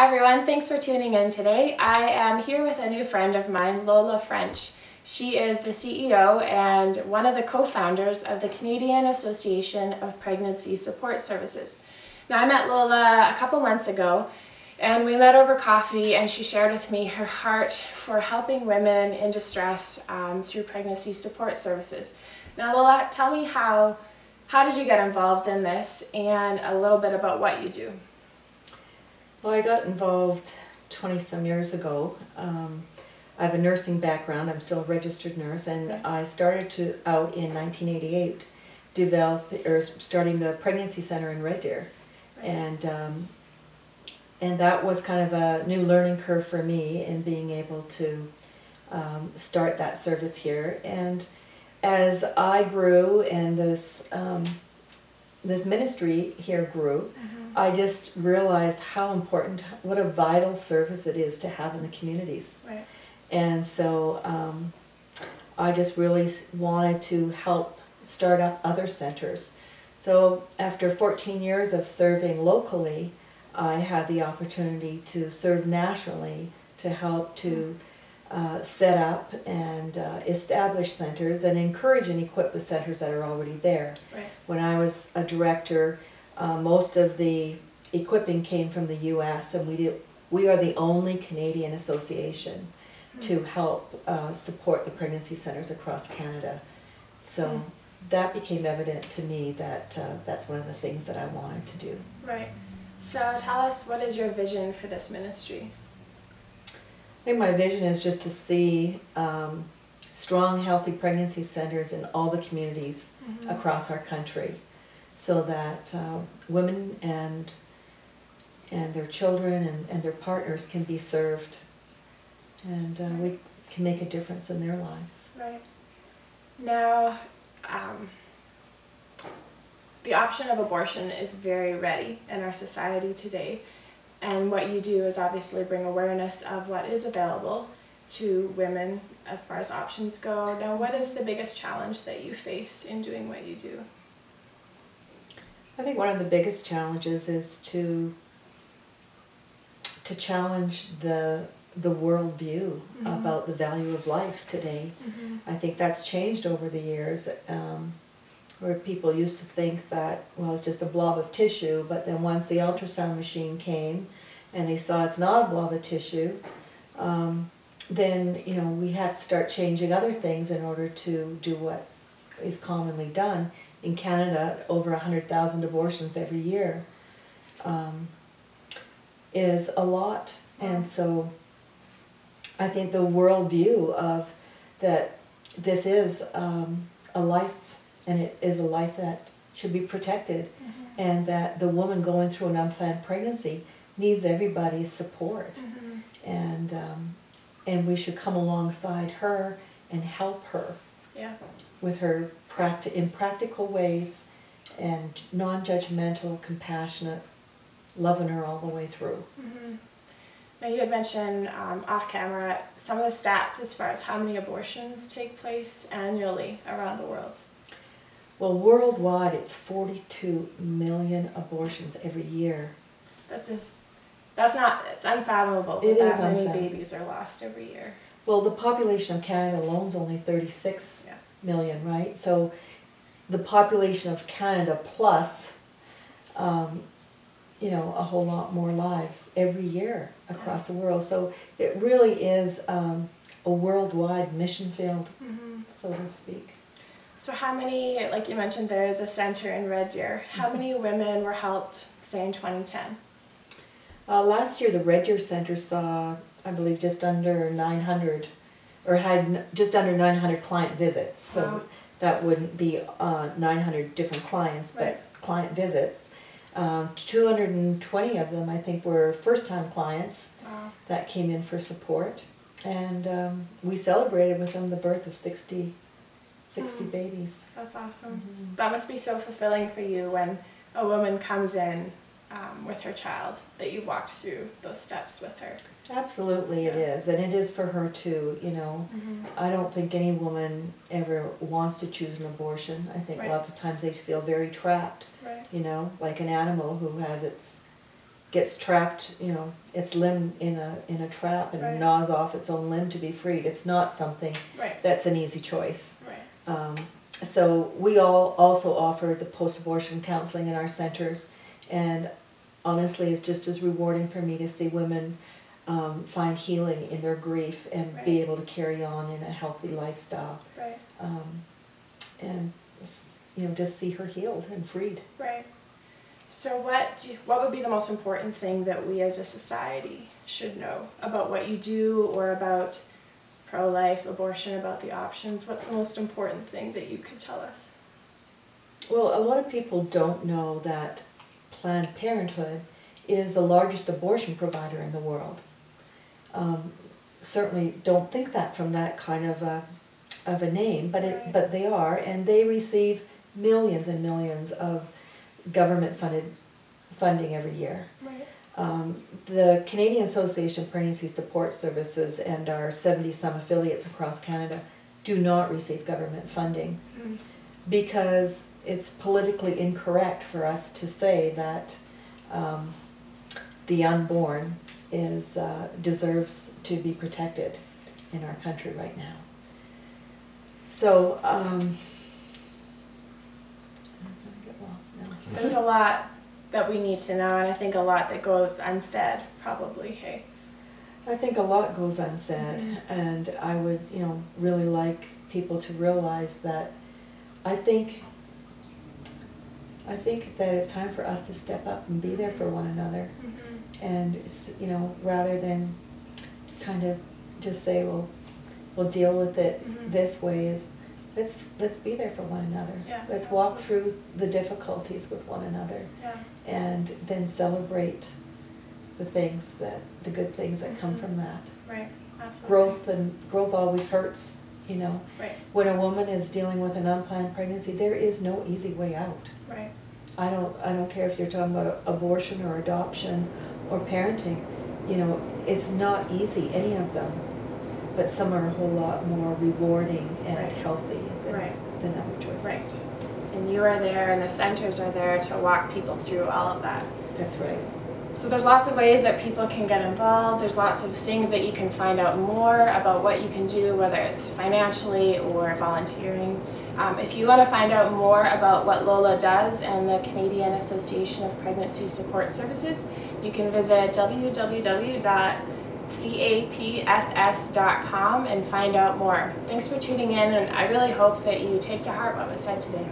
everyone, thanks for tuning in today. I am here with a new friend of mine, LolaFrench. She is the CEO and one of the co-founders of the Canadian Association of Pregnancy Support Services. Now, I met Lola a couple months ago and we met over coffee, and she shared with me her heart for helping women in distress through pregnancy support services. Now, Lola, tell me how did you get involved in this and a little bit about what you do? Well, I got involved 20-some years ago. I have a nursing background. I'm still a registered nurse, and I started out in 1988 starting the pregnancy center in Red Deer. And that was kind of a new learning curve for me in being able to start that service here. And as I grew and this ministry here grew, I just realized how important, what a vital service it is to have in the communities. Right. And so I just really wanted to help start up other centers. So after 14 years of serving locally, I had the opportunity to serve nationally to help to set up and establish centers and encourage and equip the centers that are already there. Right. When I was a director, most of the equipping came from the U.S. and we are the only Canadian association to help support the pregnancy centers across Canada. So that became evident to me that that's one of the things that I wanted to do. Right. So tell us, what is your vision for this ministry? I think my vision is just to see strong, healthy pregnancy centers in all the communities across our country, so that women and their children and their partners can be served, and we can make a difference in their lives. Right. Now, the option of abortion is very ready in our society today, and what you do is obviously bring awareness of what is available to women as far as options go. Now, what is the biggest challenge that you face in doing what you do? I think one of the biggest challenges is to challenge the worldview about the value of life today. I think that's changed over the years, where people used to think that, well, it's just a blob of tissue, but then once the ultrasound machine came and they saw it's not a blob of tissue, then we had to start changing other things in order to do what is commonly done. In Canada, over 100,000 abortions every year is a lot. And so I think the worldview of that this is a life, and it is a life that should be protected, and that the woman going through an unplanned pregnancy needs everybody's support, and we should come alongside her and help her with her in practical ways, and non-judgmental, compassionate, loving her all the way through. Now, you had mentioned off camera some of the stats as far as how many abortions take place annually around the world. Well, worldwide, it's 42 million abortions every year. It's unfathomable that many babies are lost every year. Well, the population of Canada alone is only 36 million, right? So the population of Canada plus, a whole lot more lives every year across the world. So it really is a worldwide mission field, so to speak. So how many, like you mentioned, there is a center in Red Deer. How many women were helped, say, in 2010? Last year, the Red Deer Center saw, I believe, just under 900, or had just under 900 client visits. So that wouldn't be 900 different clients, but client visits. 220 of them, I think, were first-time clients that came in for support. And we celebrated with them the birth of 60 babies. That's awesome. That must be so fulfilling for you when a woman comes in with her child, that you've walked through those steps with her. Absolutely, it is. And it is for her too, I don't think any woman ever wants to choose an abortion. I think lots of times they feel very trapped, like an animal who has its gets trapped, you know, its limb in a trap and Right. gnaws off its own limb to be freed. It's not something Right. that's an easy choice. Right. So we all also offer the post-abortion counseling in our centers, and honestly, it's just as rewarding for me to see women find healing in their grief and Right. be able to carry on in a healthy lifestyle. Right. And you know, just see her healed and freed. Right. So what would be the most important thing that we as a society should know about what you do, or about pro-life, abortion, about the options? What's the most important thing that you could tell us? Well, a lot of people don't know that Planned Parenthood is the largest abortion provider in the world. Certainly don't think that from that kind of a name, but Right. but they are, and they receive millions and millions of government-funded funding every year. Right. The Canadian Association of Pregnancy Support Services and our 70-some affiliates across Canada do not receive government funding Mm. because it's politically incorrect for us to say that the unborn deserves to be protected in our country right now. So, I'm gonna get lost now. There's a lot that we need to know, and I think a lot that goes unsaid, probably, hey? I think a lot goes unsaid, and I would, you know, really like people to realize that I think that it's time for us to step up and be there for one another, and, you know, rather than kind of just say, well, we'll deal with it this way, is let's be there for one another. Yeah, let's walk through the difficulties with one another, Yeah. and then celebrate the good things that come from that. Right. Absolutely. Growth always hurts, you know. Right. When a woman is dealing with an unplanned pregnancy, there is no easy way out. Right. I don't care if you're talking about abortion or adoption or parenting, you know, it's not easy, any of them. But some are a whole lot more rewarding and Right. healthy than other choices. Right. And you are there, and the centers are there to walk people through all of that. That's right. So there's lots of ways that people can get involved. There's lots of things that you can find out more about what you can do, whether it's financially or volunteering. If you want to find out more about what Lola does and the Canadian Association of Pregnancy Support Services, you can visit www.capss.com and find out more. Thanks for tuning in, and I really hope that you take to heart what was said today.